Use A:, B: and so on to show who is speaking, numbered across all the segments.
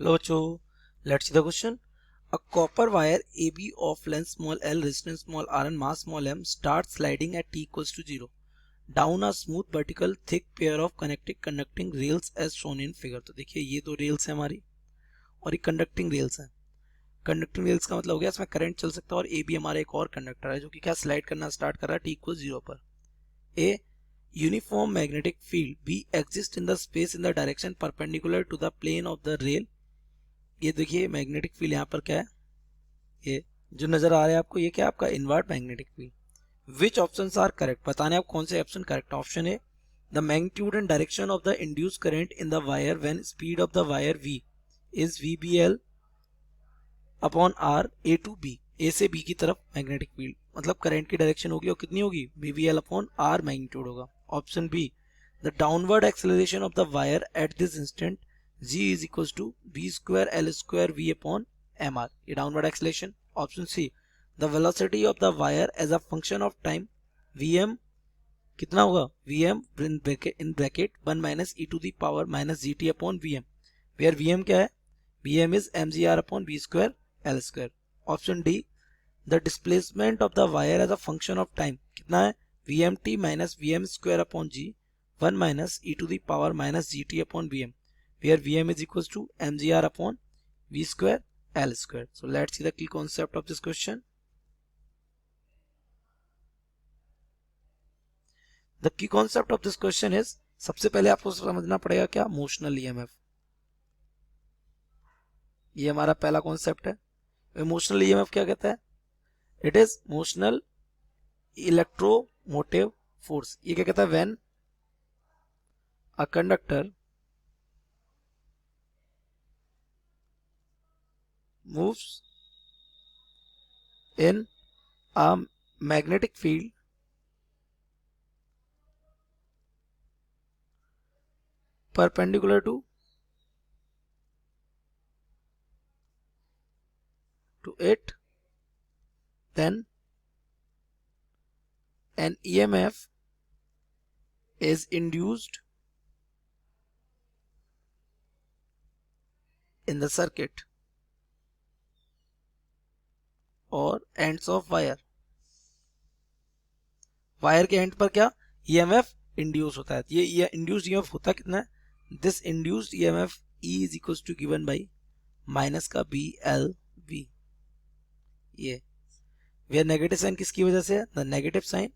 A: Hello, Cho. Let's see the question. A copper wire AB of length small l, resistance small r and mass small m starts sliding at t equals to 0 down a smooth vertical thick pair of connected conducting rails as shown in figure। तो देखिए ये दो rails है हमारी और ये conducting rails है। Conducting rails का मतलब हो गया इसमें करंट चल सकता है और ए बी हमारा एक और कंडक्टर है जो कि क्या स्लाइड करना स्टार्ट कर रहा है टी इक्वल 0 पर। A uniform magnetic field B exist in the space in the direction perpendicular to the plane of the rail. ये देखिए मैग्नेटिक फील्ड यहाँ पर क्या है, ये जो नजर आ रहा है आपको ये क्या है आपका invert magnetic field. Which options are correct, बताने आप कौन से option correct. Option A the magnitude and direction of the induce current in the wire when speed of the wire v is vbl upon r a to b। A से b की तरफ magnetic field मतलब current की direction होगी और कितनी होगी vbl upon r magnitude होगा। Option B the downward acceleration of the wire at this instant g is equals to b square l square v upon mr, ये downward acceleration. Option C the velocity of the wire as a function of time vm कितना होगा vm in bracket 1 minus e to the power minus gt upon vm, where vm क्या है, vm is mgr upon b square l square. Option D the displacement of the wire as a function of time कितना है vmt minus vm square upon g 1 minus e to the power minus gt upon vm, where Vm is equals to mgr upon v square l square. So let's see the key concept of this question. The key concept of this question is सबसे पहले आपको समझना पड़ेगा क्या motional EMF, ये हमारा पहला concept है। इमोशनल ईएमएफ क्या कहता है, it is motional electromotive force. ये क्या कहता है, when a conductor moves in a magnetic field perpendicular to it, then an EMF is induced in the circuit और ends of wire, वायर के एंड पर क्या EMF इंड्यूस होता है। ये इंड्यूस्ड EMF होता कितना है, this induced EMF E is equals to given by minus का BLV। ये वेयर नेगेटिव साइन किसकी वजह से है, the negative sign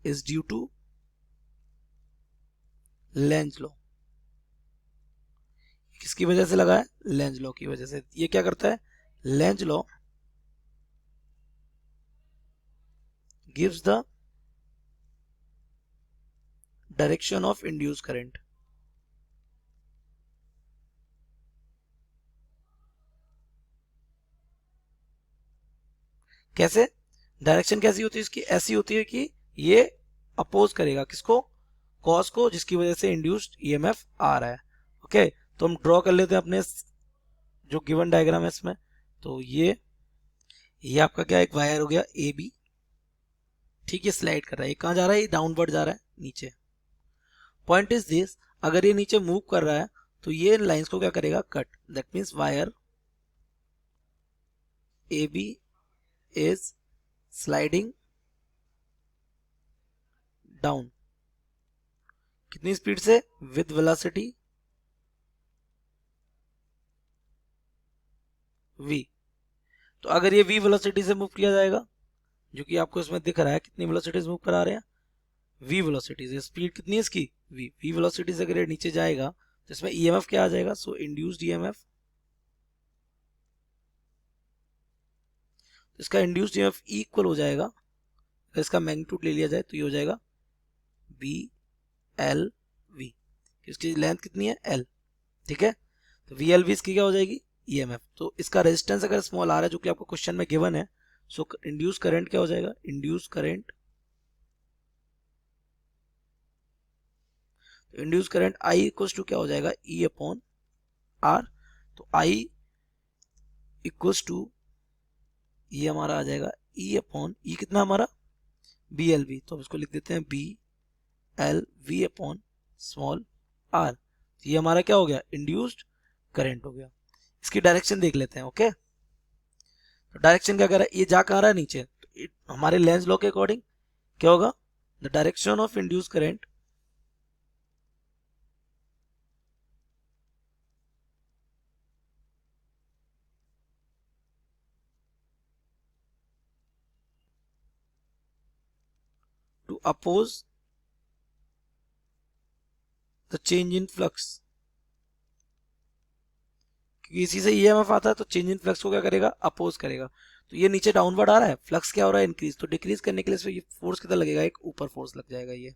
A: is due to Lenz law. किसकी वजह से लगा है, लेंज लॉ की वजह से। ये क्या करता है, Lenz law gives the direction of induced current। कैसे, डायरेक्शन कैसी होती है इसकी, ऐसी होती है कि ये अपोज करेगा किसको, कॉस को, जिसकी वजह से इंड्यूस्ड ईएमएफ आ रहा है। ओके तो हम ड्रॉ कर लेते हैं अपने जो गिवन डायग्राम है इसमें। तो ये आपका क्या एक वायर हो गया ए बी, ठीक है, स्लाइड कर रहा है। ये कहाँ जा रहा है, ये डाउनवर्ड जा रहा है नीचे। पॉइंट इज दिस, अगर ये नीचे मूव कर रहा है तो ये लाइंस को क्या करेगा, cut. That means wire A B is sliding down, कितनी स्पीड से, विद वेलोसिटी v। तो अगर ये v वेलोसिटी से मूव किया जाएगा, जो कि आपको इसमें दिख रहा है कितनी वेलोसिटी से मूव करा रहे हैं, v वेलोसिटी से। स्पीड कितनी है इसकी v वेलोसिटी से अगर ये नीचे जाएगा तो इसमें ईएमएफ क्या आ जाएगा, सो इंड्यूस्ड ईएमएफ, इसका इंड्यूस्ड ईएमएफ इक्वल हो जाएगा, अगर इसका मैग्नीट्यूड ले लिया जाए तो ये हो जाएगा BLV, इसकी लेंथ कितनी है L, ठीक है। तो VLV इसकी क्या हो जाएगी, EMF। तो इसका रेजिस्टेंस अगर स्मॉल आर है जो कि आपको क्वेश्चन में गिवन है, सो इंड्यूस करंट क्या हो जाएगा, इंड्यूस करंट, तो induce current I equals to क्या हो जाएगा, E अपॉन R। तो I इक्वल्स टू ये हमारा आ जाएगा E अपॉन E कितना हमारा BLV, तो हम इसको लिख देते हैं BLV अपॉन स्मॉल r। ये हमारा क्या हो गया, इंड्यूस्ड करंट हो गया। इसकी डायरेक्शन देख लेते हैं। ओके, तो डायरेक्शन क्या कर रहा है, ये जा कहाँ रहा है, नीचे। तो हमारे लेंस लॉ के अकॉर्डिंग क्या होगा, the direction of induced current to oppose the change in flux, क्योंकि इसी से ईएमएफ आता है, तो चेंज इन फ्लक्स को क्या करेगा, अपोज करेगा। तो ये नीचे डाउनवर्ड आ रहा है, फ्लक्स क्या हो रहा है, इंक्रीज। तो डिक्रीज करने के लिए इसमें ये फोर्स कितना लगेगा, एक ऊपर फोर्स लग जाएगा। ये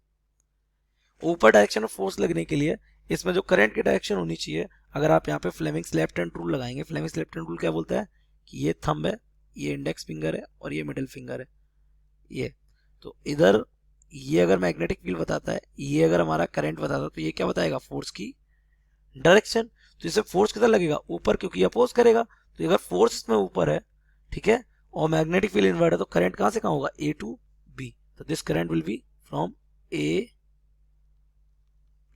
A: ऊपर डायरेक्शन ऑफ फोर्स लगने के लिए इसमें जो करंट की डायरेक्शन होनी चाहिए, अगर आप यहाँ पे फ्लेमिंग्स लेफ्ट हैंड रूल लगाएंगे, फ्लेमिंग्स लेफ्ट हैंड रूल क्या बोलता है कि ये थंब है, ये इंडेक्स फिंगर है और ये मिडिल फिंगर है। ये तो इधर ये अगर मैग्नेटिक फील्ड बताता है, ये अगर हमारा करंट बताता है, तो ये क्या बताएगा, फोर्स की डायरेक्शन। तो इसे फोर्स कितना लगेगा, ऊपर, क्योंकि अपोज करेगा। तो अगर फोर्स इसमें ऊपर है, ठीक है, और मैग्नेटिक फील्ड इनवर्ट है, तो करंट कहां से कहां होगा, ए टू बी। तो this current will be from A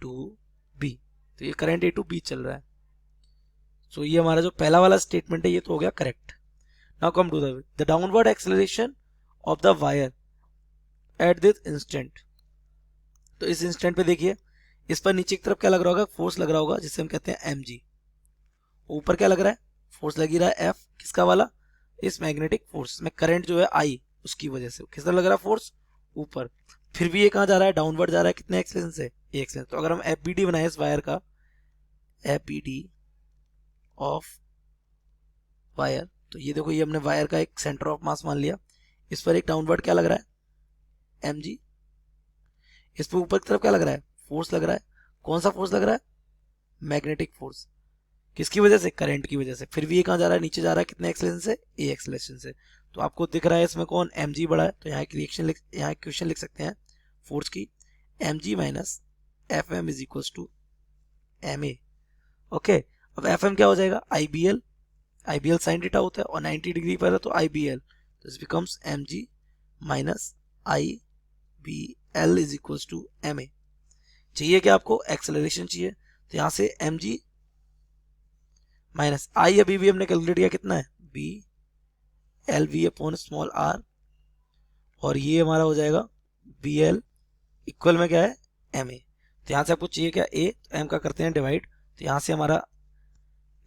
A: to B. तो ये करंट ए टू बी चल रहा है। सो ये हमारा जो पहला वाला स्टेटमेंट है ये तो हो गया correct. Now come to the downward acceleration of the wire at this instant. तो इस इंस्टेंट पे देखिए, इस पर नीचे की तरफ क्या लग रहा होगा, फोर्स लग रहा होगा, जिसे हम कहते हैं mg। ऊपर क्या लग रहा है, फोर्स लग ही रहा है F, किसका वाला, इस मैग्नेटिक फोर्स में करंट जो है I, उसकी वजह से किस तरह लग रहा है, फोर्स ऊपर। फिर भी ये कहाँ जा रहा है, डाउनवर्ड जा रहा है, कितने एक्सलेशन से, ए एक्सलेशन। तो अगर हम FBD बनाए इस वायर का, FBD ऑफ वायर, तो ये देखो, ये हमने वायर का एक सेंटर ऑफ मास मान लिया। इस पर एक डाउनवर्ड क्या लग रहा है, mg। इस पर ऊपर की तरफ क्या लग रहा है, फोर्स लग रहा है। कौन सा फोर्स लग रहा है, मैग्नेटिक फोर्स, किसकी वजह से, करंट की वजह से। फिर भी ये कहाँ जा रहा है, नीचे जा रहा है, कितने एक्सलेशन से, ए एक्सलेशन से। तो आपको दिख रहा है इसमें कौन, mg बड़ा है, तो यहाँ एक रिएक्शन यहाँ इक्वेशन लिख सकते हैं फोर्स की, mg minus F M is equal to M A. Okay, अब एफ एम क्या हो जाएगा, IBL, IBL साइन थीटा होता है और 90 डिग्री पर है, तो IBL, तो इस becomes mg minus IBL is equal to M A. चाहिए क्या आपको, एक्सेलरेशन चाहिए, तो यहाँ से mg माइनस आई अभी भी हमने कैलकुलेट किया, कितना है, B L V upon small R, और ये हमारा हो जाएगा बी एल इक्वल में क्या है, एम ए। तो यहाँ से आपको चाहिए क्या, ए, तो एम का करते हैं डिवाइड। तो यहाँ से हमारा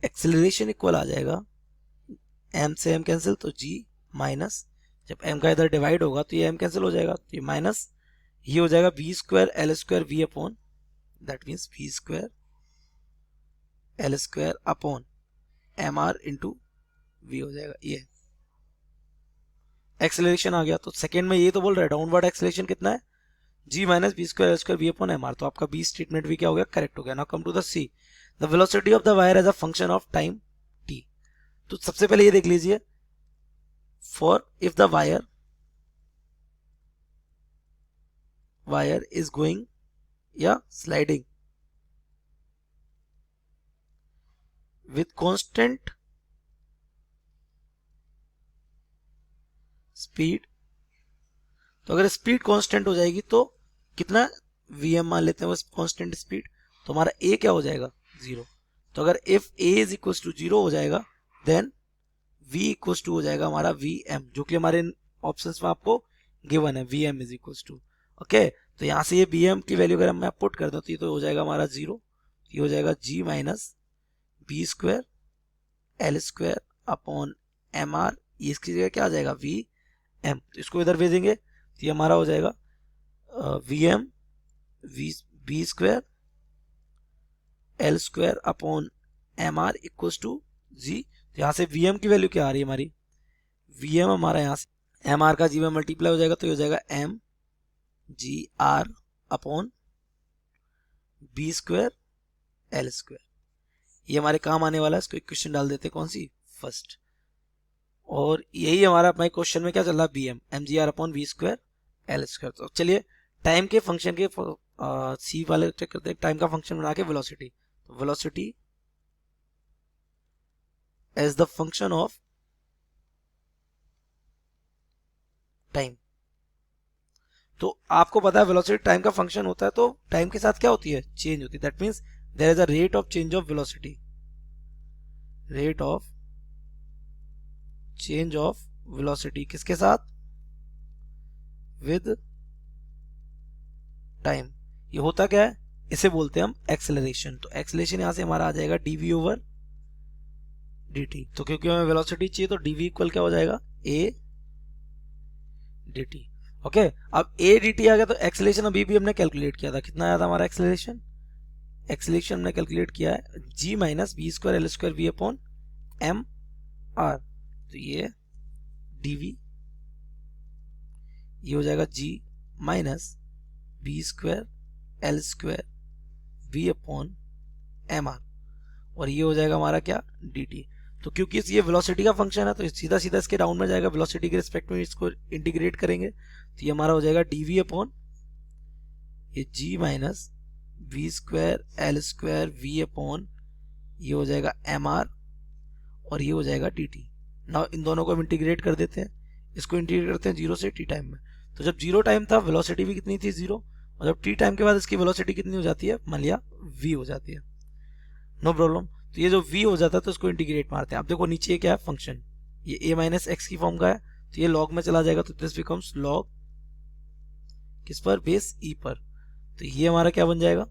A: एक्सेलरेशन इक्वल आ जाएगा, एम से एम कैंसिल, तो जी माइनस, जब एम का इधर डिवाइड होगा तो ये एम कैंसिल हो जाएगा, तो ये माइनस, ये हो जाएगा V square L square V upon, that means V square L square upon M R into V हो जाएगा। ये एक्सेलरेशन आ गया। तो सेकंड में ये तो बोल रहा है डाउनवर्ड एक्सेलरेशन कितना है, g minus B square L square V upon M R. तो आपका बी स्टेटमेंट भी क्या हो गया, करेक्ट हो गया। Now come to the C, the velocity of the wire as a function of time T. तो सबसे पहले ये देख लीजिए, for if the wire is going या स्लाइडिंग विथ कांस्टेंट स्पीड, तो अगर स्पीड कांस्टेंट हो जाएगी तो कितना, वी मान लेते हैं बस कांस्टेंट स्पीड, तो हमारा ए क्या हो जाएगा, 0। तो अगर if A is equal to 0 हो जाएगा, देन वी इक्वल टू हो जाएगा हमारा वी एम, जो कि हमारे ऑप्शन में आपको गिवन है, V M is equal to. Okay, तो यहाँ से ये वी एम की वैल्यू अगर मैं पुट कर दूँ तो ये तो हो जाएगा हमारा 0, ये हो जाएगा g minus B square L square upon M R, ये इसकी जगह क्या आ जाएगा, वी एम। तो इसको इधर भेजेंगे तो ये हमारा हो जाएगा V M V B square L square upon M R equal to g. तो यहाँ से वी एम की वैल्यू क्या आ रही है हमारी, वी एम हमारा यहाँ से एम आर का जी में मल्टीप्लाई हो जाएगा, तो ये हो जाएगा एम जी R upon B square L square. ये हमारे काम आने वाला है, इसको इक्वेशन डाल देते हैं, कौन सी, फर्स्ट। और यही हमारा अपना क्वेश्चन में क्या चल रहा है, बी एम एम जी R upon V square L square. तो चलिए टाइम के फंक्शन के सी वाले चेक करते हैं, टाइम का फंक्शन बना के वेलोसिटी, तो velocity as the function of time. तो आपको पता है वेलोसिटी टाइम का फंक्शन होता है, तो टाइम के साथ क्या होती है, चेंज होती है, that means there is a rate of change of velocity, rate of change of velocity किसके साथ, विद टाइम। ये होता क्या है, इसे बोलते हैं हम एक्सेलरेशन। तो एक्सेलरेशन यहां से हमारा आ जाएगा dv ओवर dt। तो क्योंकि हमें वेलोसिटी चाहिए तो dv इक्वल क्या हो जाएगा, a dt। ओके, अब a dt आ गया तो एक्सेलरेशन अभी भी हमने कैलकुलेट किया था, कितना आया था हमारा एक्सेलरेशन, एक्सेलरेशन हमने कैलकुलेट किया है g minus B square L square V upon M R. तो ये dv ये हो जाएगा g minus B square L square V upon M R, और ये हो जाएगा हमारा क्या, dt। तो क्योंकि ये वेलोसिटी का फंक्शन है तो सीधा सीधा इसके डाउन में जाएगा, वेलोसिटी के रिस्पेक्ट में इसको इंटीग्रेट करेंगे तो ये हमारा हो जाएगा dv अपॉन ये g minus V square L square V upon ये हो जाएगा एम आर, और ये हो जाएगा dt। नाउ इन दोनों को हम इंटीग्रेट कर देते हैं, इसको इंटीग्रेट करते हैं 0 से t टाइम में। तो जब 0 टाइम था वेलोसिटी भी कितनी थी, 0, और जब t टाइम के बाद इसकी वेलोसिटी कितनी हो जाती है, मान लिया v हो जाती है, नो प्रॉब्लम। तो ये जो v हो जाता है तो इसको इंटीग्रेट मारते हैं। अब देखो नीचे क्या है फंक्शन, ये a माइनस एक्स की फॉर्म का है तो ये log में चला जाएगा, तो दिस बिकम्स log किस पर, बेस e पर। तो ये हमारा क्या बन जाएगा,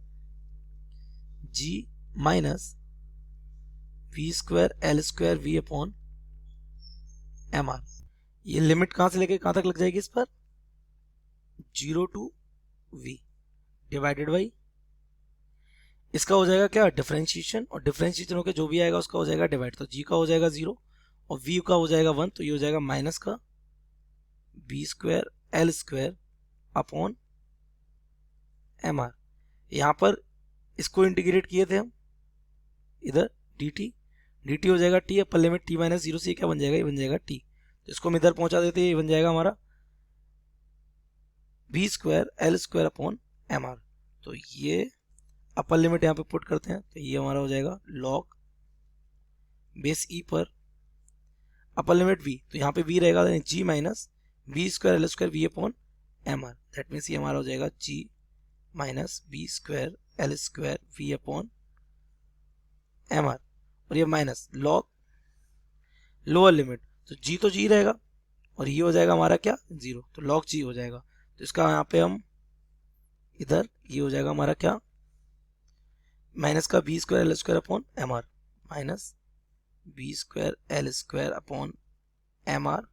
A: g minus V square L square V upon M R. ये लिमिट कहां से लेके कहां तक लग जाएगी इस पर, 0 टू v डिवाइडेड बाई इसका हो जाएगा क्या, डिफरेंशिएशन, और डिफरेंशिएशन होकर जो भी आएगा उसका हो जाएगा डिवाइड। तो g का हो जाएगा 0 और v का हो जाएगा 1, तो ये हो जाएगा माइनस का B square L square upon M R. यहाँ पर इसको इंटीग्रेट किए थे हम, इधर dt हो जाएगा t, upper limit t minus 0 से क्या बन जाएगा, ये बन जाएगा t। तो इसको हम इधर पहुंचा देते हैं, ये बन जाएगा हमारा B square L square upon M R. तो ये अपर लिमिट यहाँ पे पुट करते हैं तो ये हमारा हो जाएगा log बेस e पर अपर लिमिट v, तो यहाँ पे v रहेगा g minus B square L square V upon M R. That means ये हमारा हो जाएगा g minus B square L square V upon M R, और ये माइनस log लोअर लिमिट, तो g तो g रहेगा और ये हो जाएगा हमारा क्या, 0, तो log g हो जाएगा। तो इसका यहाँ पे हम इधर ये हो जाएगा हमारा क्या, माइनस का B square L square upon M R, minus B square L square upon M R,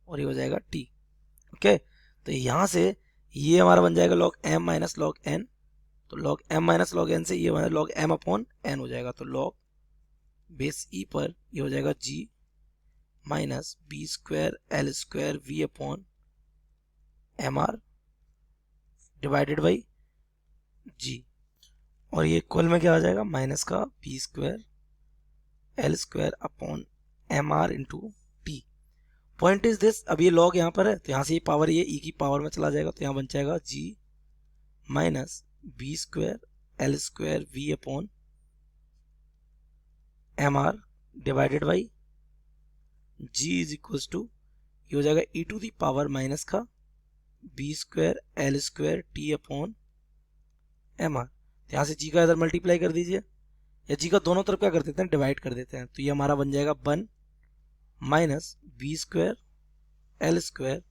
A: और ये हो जाएगा t। ओके, तो यहाँ से ये हमारा बन जाएगा log m minus log n, तो log m minus log n से ये हमारा log m अपॉन n हो जाएगा। तो log बेस e पर ये हो जाएगा g minus B square L square V upon M R divided by g, और ये इक्वल में क्या आ जाएगा, माइनस का B square L square upon M R into T. Point is this, अब ये लॉग यहाँ पर है तो यहाँ से ये पावर ये e की पावर में चला जाएगा, तो यहाँ बन जाएगा g minus B square L square V upon M R divided by g is equals to ये हो जाएगा e to the power minus का B square L square T upon M R. यहाँ से g का इधर मल्टीप्लाई कर दीजिए, या g का दोनों तरफ क्या कर देते हैं, डिवाइड कर देते हैं। तो ये हमारा बन जाएगा 1 minus B square L square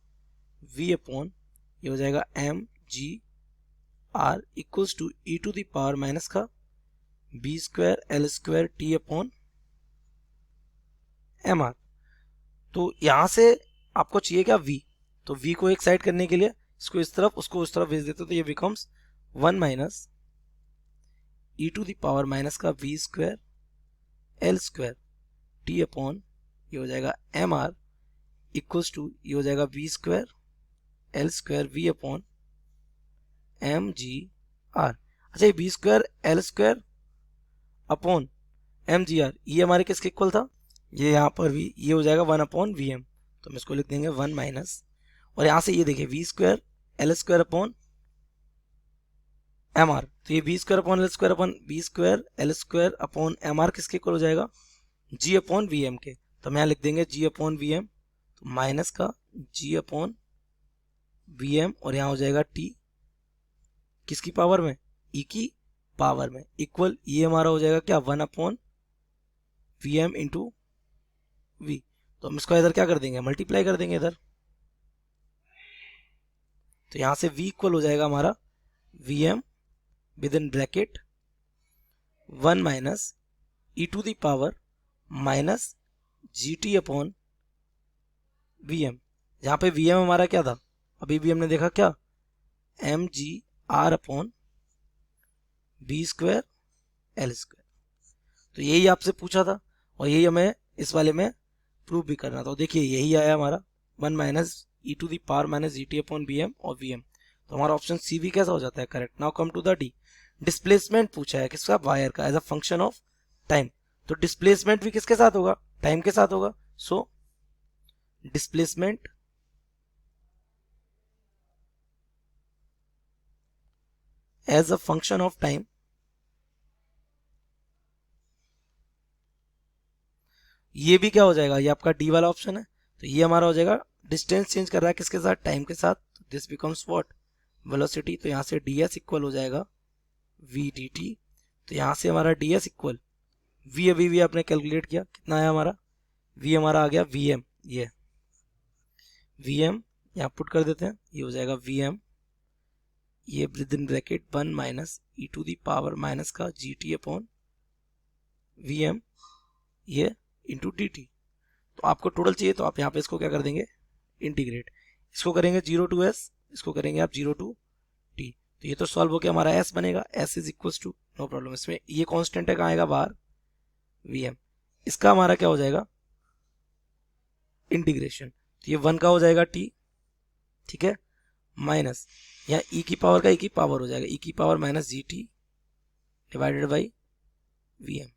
A: V upon ये हो जाएगा M ji R equals to E to the power minus का B square L square T upon M R. तो यहां से आपको चाहिए क्या, v, तो v को एक साइड करने के लिए इसको इस तरफ उसको उस तरफ भेज देते हो, तो ये becomes 1 minus E to the power minus का v square L square T upon ये हो जाएगा एम आर इक्वल्स टू ये हो जाएगा v square L square V upon M जी आर। अच्छा, ये B square L square upon M जी R ये हमारे किसके इक्वल था, ये यहाँ पर भी ये हो जाएगा 1 अपॉन वी एम, तो हम इसको लिख देंगे 1 माइनस, और यहाँ से ये देखिए V square L square upon M R, तो ये B square upon L square upon B square L square upon M R किसके इक्वल हो जाएगा, जी अपॉन वी एम के। तो हम यहाँ लिख देंगे जी अपॉन वी एम, तो माइनस का जी अपॉन वी एम, और यहाँ हो जाएगा टी किसकी पावर में, ई की पावर में इक्वल ये हमारा हो जाएगा क्या 1 upon we M into V. तो हम इसको इधर क्या कर देंगे मल्टीप्लाई कर देंगे इधर, तो यहां से v इक्वल हो जाएगा हमारा V M with in bracket 1 minus E to the power minus G T upon we M. यहाँ पे वी एम हमारा क्या था, अभी भी हमने देखा क्या एम जी R upon B square L square. तो यही आपसे पूछा था और यही हमें इस वाले में प्रूव भी करना था। देखिए यही आया हमारा 1 minus E to the power minus G T upon B M और वी एम। तो हमारा ऑप्शन सी भी कैसा हो जाता है correct. Now come to the D. Displacement पूछा है किसका, वायर का, as a function of time. तो डिस्प्लेसमेंट भी किसके साथ होगा, टाइम के साथ होगा। So displacement as a function of time ये भी क्या हो जाएगा, ये आपका डी वाला ऑप्शन है। तो ये हमारा हो जाएगा डिस्टेंस चेंज कर रहा है किसके साथ, टाइम के साथ। This becomes what, velocity. तो यहाँ से डी एस इक्वल हो जाएगा वी डी टी। तो यहाँ से हमारा डी एस इक्वल वी, अभी भी आपने कैलकुलेट किया कितना है हमारा, वी हमारा आ गया वी एम। ये वी एम यहाँ पुट कर देते हैं, ये हो जाएगा वी एम, ये with in bracket 1 minus E to the power minus का g T upon we M, ये इंटू डी टी। तो आपको टोटल चाहिए तो आप यहाँ पे इसको क्या कर देंगे इंटीग्रेट, इसको करेंगे 0 टू एस, इसको करेंगे आप 0 टू टी। तो ये तो सॉल्व हो गया, हमारा एस बनेगा, S is equal to no problem. इसमें ये कांस्टेंट है, कहाँ आएगा बाहर वी एम। इसका हमारा क्या हो जाएगा इंटीग्रेशन, तो ये 1 का हो जाएगा टी, ठीक है, माइनस यहाँ ई की पावर का ई की पावर हो जाएगा ई की power minus ji T divided by V M.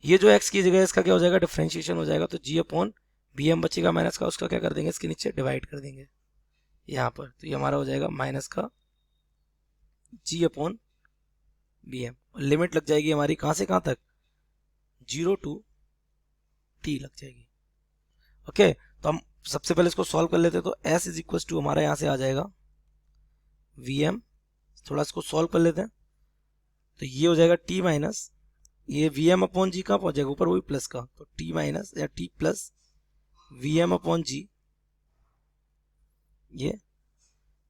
A: ये जो x की जगह इसका क्या हो जाएगा डिफरेंशिएशन हो जाएगा, तो g अपॉन बी एम बचेगा माइनस का, उसका क्या कर देंगे इसके नीचे डिवाइड कर देंगे यहाँ पर। तो ये हमारा हो जाएगा माइनस का g upon B M. Limit लग जाएगी हमारी कहाँ से कहाँ तक, 0 टू t लग जाएगी। ओके, तो हम सबसे पहले इसको सॉल्व कर लेते हैं। तो s इज इक्वल टू हमारा यहाँ से आ जाएगा वी एम, थोड़ा इसको सॉल्व कर लेते हैं। तो ये हो जाएगा t माइनस ये वी एम अपॉन जी कहाँ पहुंच जाएगा ऊपर, वही प्लस का, तो t माइनस या t plus V M upon g, ये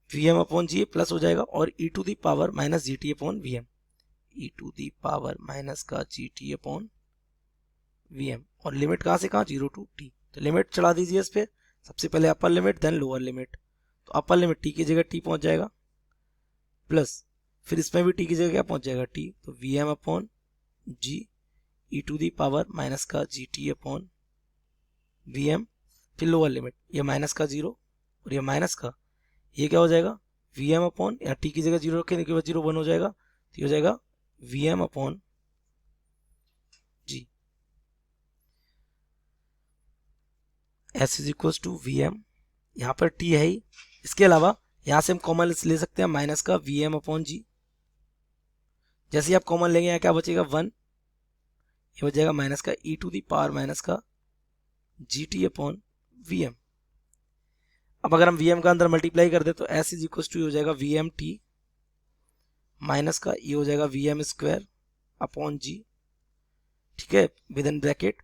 A: V M upon g plus हो जाएगा, और E to the power minus G T upon we M, E to the power minus का g T upon we M. और limit कहाँ से कहाँ 0 to T. तो लिमिट चढ़ा दीजिए इस पे, सबसे पहले upper limit then lower limit. तो अपर लिमिट टी की जगह टी पहुंच जाएगा प्लस, फिर इसमें भी टी की जगह क्या पहुंच जाएगा टी, तो V M upon g E to the power minus का g T upon we M. फिर लोअर लिमिट ये माइनस का 0 और ये माइनस का, ये क्या हो जाएगा वी एम अपॉन, या टी की जगह 0 रखेंगे के बाद 0 1 हो जाएगा, तो ये हो जाएगा V M upon G. S is equal to V M, यहाँ पर टी है ही, इसके अलावा यहाँ से हम कॉमन ले सकते हैं माइनस का वी एम अपॉन जी। जैसे ही आप कॉमन लेंगे यहाँ क्या बचेगा 1, ये हो जाएगा माइनस का e to the power minus का g T upon we m. अब अगर हम वी एम का अंदर मल्टीप्लाई कर दे तो एस इज इक्वल टू हो जाएगा वी एम टी माइनस का ये हो जाएगा V M square upon g, ठीक है, with in bracket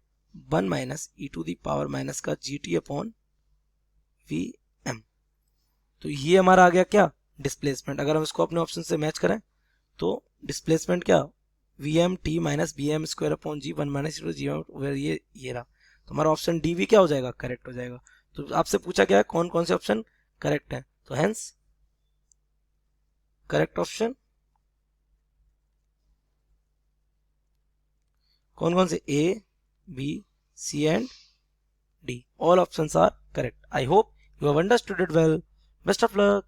A: 1 minus E to the power minus का g T upon we M. तो ये हमारा आ गया क्या डिस्प्लेसमेंट। अगर हम इसको अपने ऑप्शन से मैच करें तो डिस्प्लेसमेंट क्या V M T minus B M square upon g 1 minus g M, ये रहा। तो हमारा ऑप्शन डी भी क्या हो जाएगा करेक्ट हो जाएगा। तो आपसे पूछा गया है कौन कौन से ऑप्शन करेक्ट है, तो हेंस करेक्ट ऑप्शन कौन कौन से, A B C and D, all options are correct. I hope you have understood it well. Best of luck.